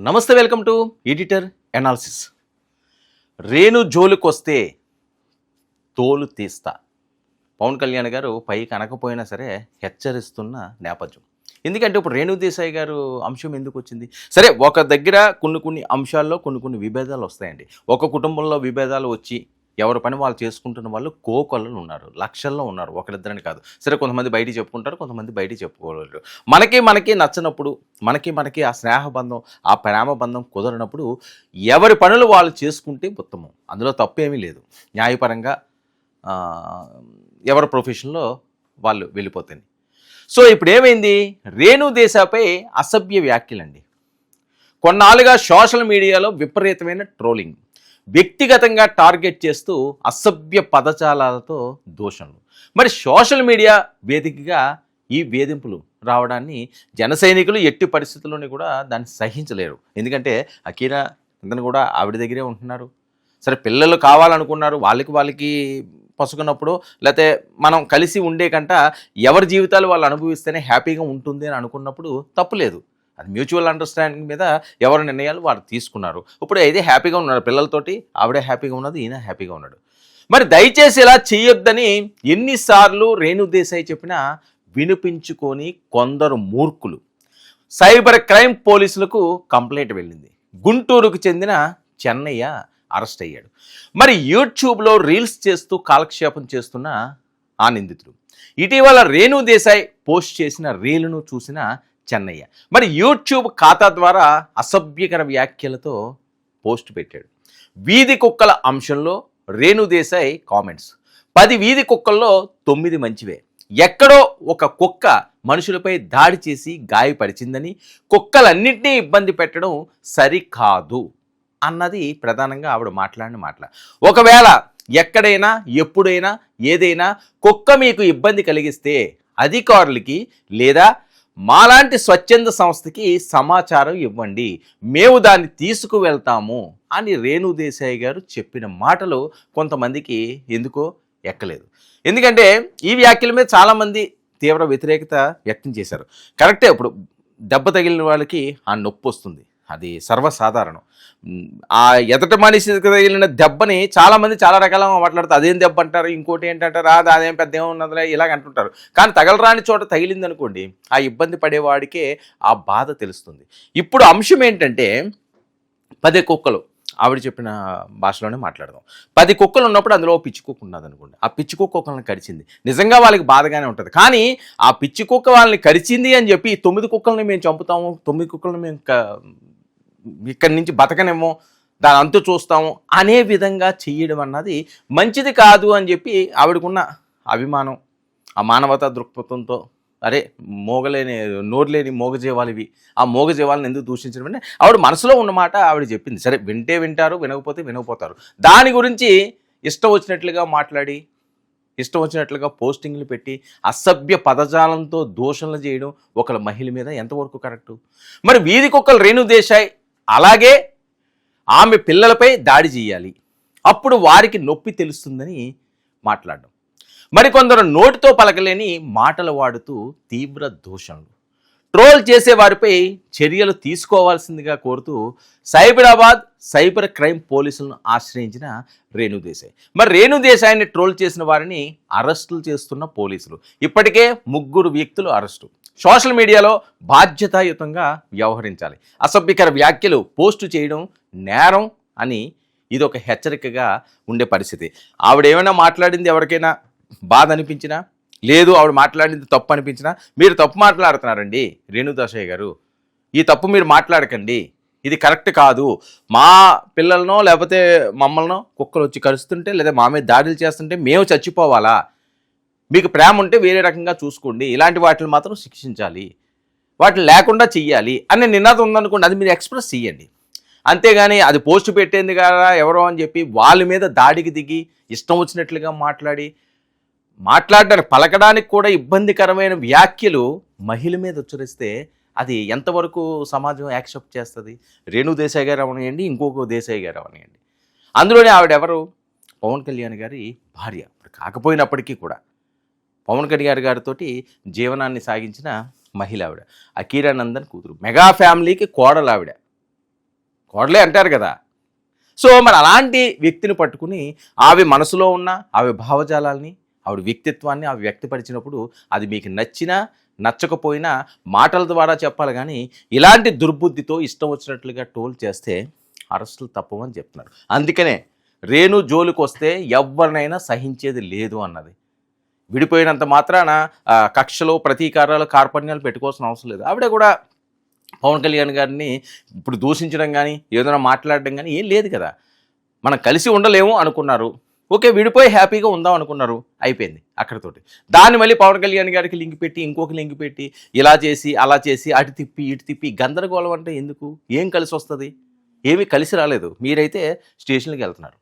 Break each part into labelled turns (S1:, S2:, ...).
S1: నమస్తే, welcome to editor analysis. Renu జోలికొస్తే తోలు తీస్తా. పవన్ కళ్యాణ్ గారు పైకి అనకపోయినా సరే హెచ్చరిస్తున్న నేపథ్యం. ఎందుకంటే ఇప్పుడు రేణు దేశాయ్ గారు అంశం ఎందుకు వచ్చింది? సరే, ఒక దగ్గర కొన్ని అంశాల్లో కొన్ని విభేదాలు వస్తాయండి. ఒక కుటుంబంలో విభేదాలు వచ్చి ఎవరి పని వాళ్ళు చేసుకుంటున్న వాళ్ళు కోకొల్లలు ఉన్నారు, లక్షల్లో ఉన్నారు, ఒకరిద్దరని కాదు. సరే, కొంతమంది బయటికి చెప్పుకుంటారు, కొంతమంది బయటికి చెప్పుకోలేరు. మనకి నచ్చినప్పుడు మనకి ఆ స్నేహబంధం, ఆ ప్రేమ బంధం కుదరినప్పుడు ఎవరి పనులు వాళ్ళు చేసుకుంటే ఉత్తమం. అందులో తప్పేమీ లేదు. న్యాయపరంగా ఎవరి ప్రొఫెషన్లో వాళ్ళు వెళ్ళిపోతాయి. సో ఇప్పుడు ఏమైంది? రేణు దేశాపై అసభ్య వ్యాఖ్యలండి. కొన్నాళ్ళుగా సోషల్ మీడియాలో విపరీతమైన ట్రోలింగ్, వ్యక్తిగతంగా టార్గెట్ చేస్తూ అసభ్య పదజాలాలతో దూషణలు. మరి సోషల్ మీడియా వేదికగా ఈ వేధింపులు రావడాన్ని జన సైనికులు ఎట్టి పరిస్థితుల్లోని కూడా దాన్ని సహించలేరు. ఎందుకంటే అకీరా ఇంతను కూడా ఆవిడ దగ్గరే ఉంటున్నారు. సరే, పిల్లలు కావాలనుకున్నారు, వాళ్ళకి పసుకున్నప్పుడు లేకపోతే మనం కలిసి ఉండే కంట ఎవరి జీవితాలు వాళ్ళు అనుభవిస్తేనే హ్యాపీగా ఉంటుంది అని అనుకున్నప్పుడు తప్పులేదు. అది మ్యూచువల్ అండర్స్టాండింగ్ మీద ఎవరి నిర్ణయాలు వారు తీసుకున్నారు. ఇప్పుడు అయితే హ్యాపీగా ఉన్నారు పిల్లలతోటి, ఆవిడే హ్యాపీగా ఉన్నది, ఈయన హ్యాపీగా ఉన్నాడు. మరి దయచేసి ఇలా చేయొద్దని ఎన్నిసార్లు రేణు దేశాయ్ చెప్పినా వినిపించుకొని కొందరు మూర్ఖులు సైబర్ క్రైమ్ పోలీసులకు కంప్లైంట్ వెళ్ళింది. గుంటూరుకు చెందిన చెన్నయ్య అరెస్ట్ అయ్యాడు. మరి యూట్యూబ్లో రీల్స్ చేస్తూ కాలక్షేపం చేస్తున్న ఆ నిందితుడు ఇటీవల రేణు దేశాయ్ పోస్ట్ చేసిన రీలును చూసిన చెన్నయ్య మరి యూట్యూబ్ ఖాతా ద్వారా అసభ్యకర వ్యాఖ్యలతో పోస్ట్ పెట్టాడు. వీధి కుక్కల అంశంలో రేణు దేశాయ్ కామెంట్స్: 10 వీధి కుక్కల్లో 9 మంచివే. ఎక్కడో ఒక కుక్క మనుషులపై దాడి చేసి గాయపరిచిందని, కుక్కలన్నింటినీ ఇబ్బంది పెట్టడం సరికాదు అన్నది ప్రధానంగా ఆవిడ మాట్లాడిన మాటల. ఒకవేళ ఎక్కడైనా ఎప్పుడైనా ఏదైనా కుక్క మీకు ఇబ్బంది కలిగిస్తే అధికారులకి లేదా మాలాంటి స్వచ్ఛంద సంస్థకి సమాచారం ఇవ్వండి, మేము దాన్ని తీసుకువెళ్తాము అని రేణు దేశాయ్ గారు చెప్పిన మాటలు కొంతమందికి ఎందుకో ఎక్కలేదు. ఎందుకంటే ఈ వ్యాఖ్యల మీద చాలామంది తీవ్ర వ్యతిరేకత వ్యక్తం చేశారు. కరెక్టే, ఇప్పుడు దెబ్బ తగిలిన వాళ్ళకి ఆ నొప్పి వస్తుంది, అది సర్వసాధారణం. ఆ ఎదట మనిషి తగిలిన దెబ్బని చాలామంది చాలా రకాలుగా మాట్లాడుతారు. అదేం దెబ్బ అంటారు, ఇంకోటి ఏంటంటారు, అదేం పెద్ద ఏమున్నదిలే ఇలాగ అంటుంటారు. కానీ తగలరాని చోట తగిలింది అనుకోండి, ఆ ఇబ్బంది పడేవాడికే ఆ బాధ తెలుస్తుంది. ఇప్పుడు అంశం ఏంటంటే 10 కుక్కలు, ఆవిడ చెప్పిన భాషలోనే మాట్లాడదాం. 10 కుక్కలు ఉన్నప్పుడు అందులో పిచ్చి కుక్క ఉన్నది అనుకోండి. ఆ పిచ్చి కుక్క ఒకళ్ళని కరిచింది, నిజంగా వాళ్ళకి బాధగానే ఉంటుంది. కానీ ఆ పిచ్చి కుక్క వాళ్ళని కరిచింది అని చెప్పి 9 కుక్కల్ని మేము చంపుతాము, 9 కుక్కల్ని మేము ఇక్కడి నుంచి బతకనేమో, దాని అంతు చూస్తాము అనే విధంగా చెయ్యడం అన్నది మంచిది కాదు అని చెప్పి ఆవిడకున్న అభిమానం, ఆ మానవతా దృక్పథంతో అరే నోరులేని మోగజీవాలు ఇవి, ఆ మోగజీవాలను ఎందుకు దూషించడం అంటే ఆవిడ మనసులో ఉన్నమాట ఆవిడ చెప్పింది. సరే, వింటే వింటారు, వినకపోతే వినకపోతారు. దాని గురించి ఇష్టం వచ్చినట్లుగా మాట్లాడి, ఇష్టం వచ్చినట్లుగా పోస్టింగ్లు పెట్టి అసభ్య పదజాలంతో దూషణలు చేయడం ఒకళ్ళ మహిళ మీద ఎంతవరకు కరెక్టు? మరి వీధి కుక్కలు రేణు దేశాయ్ అలాగే ఆమె పిల్లలపై దాడి చేయాలి, అప్పుడు వారికి నొప్పి తెలుస్తుందని మాట్లాడడం. మరికొందరు నోటితో పలకలేని మాటలు వాడుతూ తీవ్ర దూషణలు, ట్రోల్ చేసే వారిపై చర్యలు తీసుకోవాల్సిందిగా కోరుతూ సైబరాబాద్ సైబర్ క్రైమ్ పోలీసులను ఆశ్రయించిన రేణు దేశాయ్. మరి రేణు దేశాయ్ని ట్రోల్ చేసిన వారిని అరెస్టులు చేస్తున్న పోలీసులు. ఇప్పటికే 3 వ్యక్తులు అరెస్టు. సోషల్ మీడియాలో బాధ్యతాయుతంగా వ్యవహరించాలి, అసభ్యకర వ్యాఖ్యలు పోస్టు చేయడం నేరం అని ఇది ఒక హెచ్చరికగా ఉండే పరిస్థితి. ఆవిడ ఏమైనా మాట్లాడింది ఎవరికైనా బాధ అనిపించినా, లేదు ఆవిడ మాట్లాడింది తప్పు అనిపించినా, మీరు తప్పు మాట్లాడుతున్నారండి రేణు దేశాయ్ గారు, ఈ తప్పు మీరు మాట్లాడకండి, ఇది కరెక్ట్ కాదు, మా పిల్లలనో లేకపోతే మమ్మల్నో కుక్కలు వచ్చి కరుస్తుంటే లేదా మా మీద దాడులు చేస్తుంటే మేము చచ్చిపోవాలా? మీకు ప్రేమ ఉంటే వేరే రకంగా చూసుకోండి, ఇలాంటి వాటిని మాత్రం శిక్షించాలి, వాటిని లేకుండా చెయ్యాలి అనే నినాదం ఉందనుకోండి, అది మీరు ఎక్స్ప్రెస్ చెయ్యండి. అంతేగాని అది పోస్ట్ పెట్టేంది కదా ఎవరో అని చెప్పి వాళ్ళ మీద దాడికి దిగి ఇష్టం వచ్చినట్లుగా మాట్లాడడానికి పలకడానికి కూడా ఇబ్బందికరమైన వ్యాఖ్యలు మహిళ మీద ఉచ్చరిస్తే అది ఎంతవరకు సమాజం యాక్సెప్ట్ చేస్తుంది? రేణు దేశాయ్ గారు అవనియండి, ఇంకొక దేశాయ్ గారు అవనియండి, అందులోనే ఆవిడెవరు? పవన్ కళ్యాణ్ గారి భార్య. కాకపోయినప్పటికీ కూడా పవన్ కళ్యాణ్ గారితో జీవనాన్ని సాగించిన మహిళ ఆవిడ. అకీరా నందన్ కూతురు, మెగా ఫ్యామిలీకి కోడలు ఆవిడ. కోడలే అంటారు కదా. సో మరి అలాంటి వ్యక్తిని పట్టుకుని ఆమె మనసులో ఉన్న ఆమె భావజాలాల్ని, ఆవిడ వ్యక్తిత్వాన్ని ఆమె వ్యక్తపరిచినప్పుడు అది మీకు నచ్చినా నచ్చకపోయినా మాటల ద్వారా చెప్పాలి, కానీ ఇలాంటి దుర్బుద్ధితో ఇష్టం వచ్చినట్లుగా ట్రోల్ చేస్తే అరెస్టులు తప్పవని చెప్తున్నారు. అందుకనే రేణు జోలికి వస్తే ఎవరినైనా సహించేది లేదు అన్నది. విడిపోయినంత మాత్రాన కక్షలు, ప్రతీకారాలు, కార్పణ్యాలు పెట్టుకోవాల్సిన అవసరం లేదు. ఆవిడ కూడా పవన్ కళ్యాణ్ గారిని ఇప్పుడు దూషించడం కానీ ఏదైనా మాట్లాడడం కానీ ఏం లేదు కదా. మనం కలిసి ఉండలేము అనుకున్నారు, ఓకే, విడిపోయి హ్యాపీగా ఉందాం అనుకున్నారు, అయిపోయింది అక్కడితోటి. దాన్ని మళ్ళీ పవన్ కళ్యాణ్ గారికి లింక్ పెట్టి, ఇంకొక లింక్ పెట్టి, ఇలా చేసి అలా చేసి, అటు తిప్పి ఇటు తిప్పి గందరగోళం అంటే ఎందుకు? ఏం కలిసి వస్తుంది? ఏమీ కలిసి రాలేదు. మీరైతే స్టేషన్కి వెళ్తున్నారు.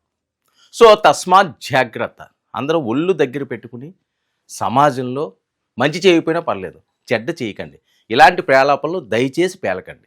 S1: సో తస్మాత్ జాగ్రత్త. అందరూ ఒళ్ళు దగ్గర పెట్టుకుని సమాజంలో మంచి చేయకపోయినా పర్లేదు, చెడ్డ చేయకండి. ఇలాంటి ప్రేలాపనలు దయచేసి పేలకండి.